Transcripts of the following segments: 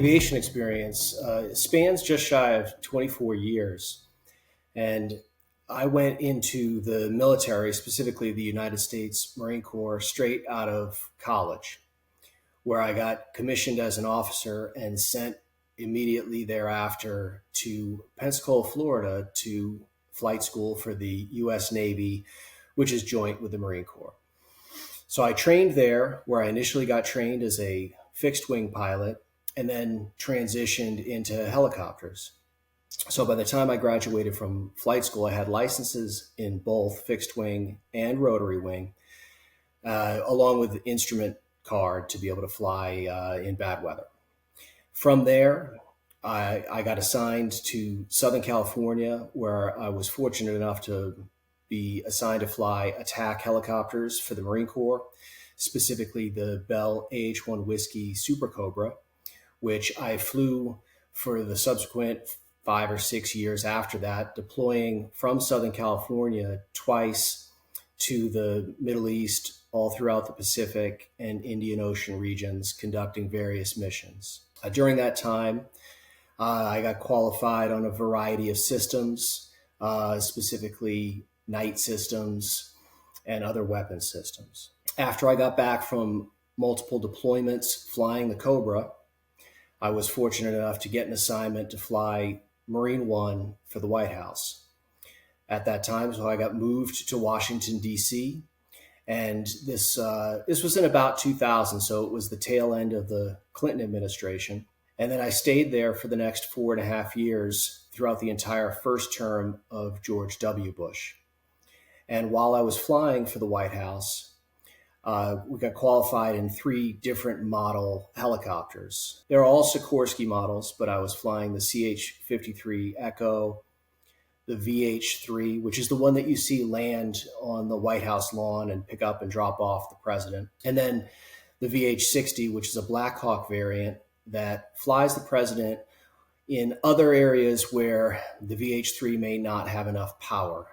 aviation experience spans just shy of 24 years. And I went into the military, specifically the United States Marine Corps, straight out of college, where I got commissioned as an officer and sent immediately thereafter to Pensacola, Florida, to flight school for the U.S. Navy, which is joint with the Marine Corps. So I trained there, where I initially got trained as a fixed wing pilot and then transitioned into helicopters. So by the time I graduated from flight school, I had licenses in both fixed wing and rotary wing, along with the instrument card to be able to fly in bad weather. From there, I got assigned to Southern California, where I was fortunate enough to be assigned to fly attack helicopters for the Marine Corps, specifically the Bell AH-1 Whiskey Super Cobra, which I flew for the subsequent 5 or 6 years after that, deploying from Southern California twice to the Middle East, all throughout the Pacific and Indian Ocean regions, conducting various missions. During that time, I got qualified on a variety of systems, specifically night systems and other weapon systems. After I got back from multiple deployments flying the Cobra, I was fortunate enough to get an assignment to fly Marine One for the White House. At that time, so I got moved to Washington, D.C., and this was in about 2000, so it was the tail end of the Clinton administration. And then I stayed there for the next 4.5 years throughout the entire first term of George W. Bush. And while I was flying for the White House, we got qualified in 3 different model helicopters. They're all Sikorsky models, but I was flying the CH-53 Echo, the VH-3, which is the one that you see land on the White House lawn and pick up and drop off the president. And then the VH-60, which is a Black Hawk variant that flies the president in other areas where the VH-3 may not have enough power.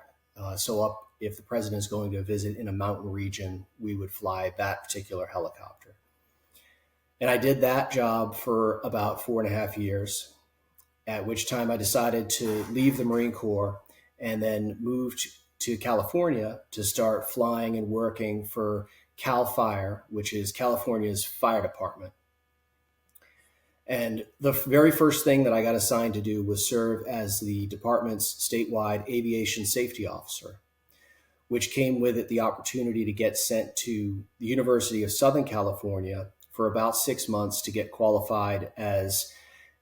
If the president is going to visit in a mountain region, we would fly that particular helicopter. And I did that job for about 4.5 years, at which time I decided to leave the Marine Corps and then moved to California to start flying and working for CAL FIRE, which is California's fire department. And the very first thing that I got assigned to do was serve as the department's statewide aviation safety officer, which came with it the opportunity to get sent to the University of Southern California for about 6 months to get qualified as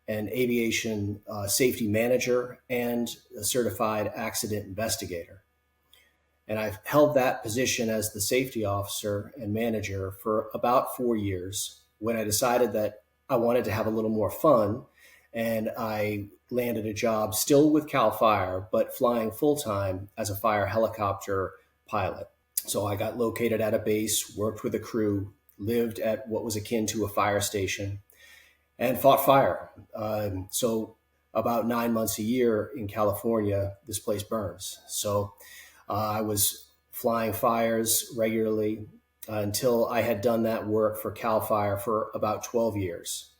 an aviation safety manager and a certified accident investigator. And I've held that position as the safety officer and manager for about 4 years when I decided that I wanted to have a little more fun, and I landed a job still with CAL FIRE, but flying full-time as a fire helicopter pilot. So I got located at a base, worked with a crew, lived at what was akin to a fire station, and fought fire. So about 9 months a year in California, this place burns. So I was flying fires regularly until I had done that work for CAL FIRE for about 12 years.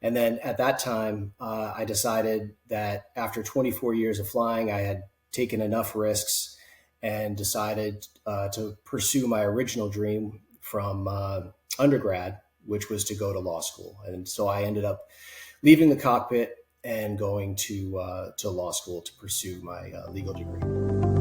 And then at that time, I decided that after 24 years of flying, I had taken enough risks and decided to pursue my original dream from undergrad, which was to go to law school. And so I ended up leaving the cockpit and going to law school to pursue my legal degree.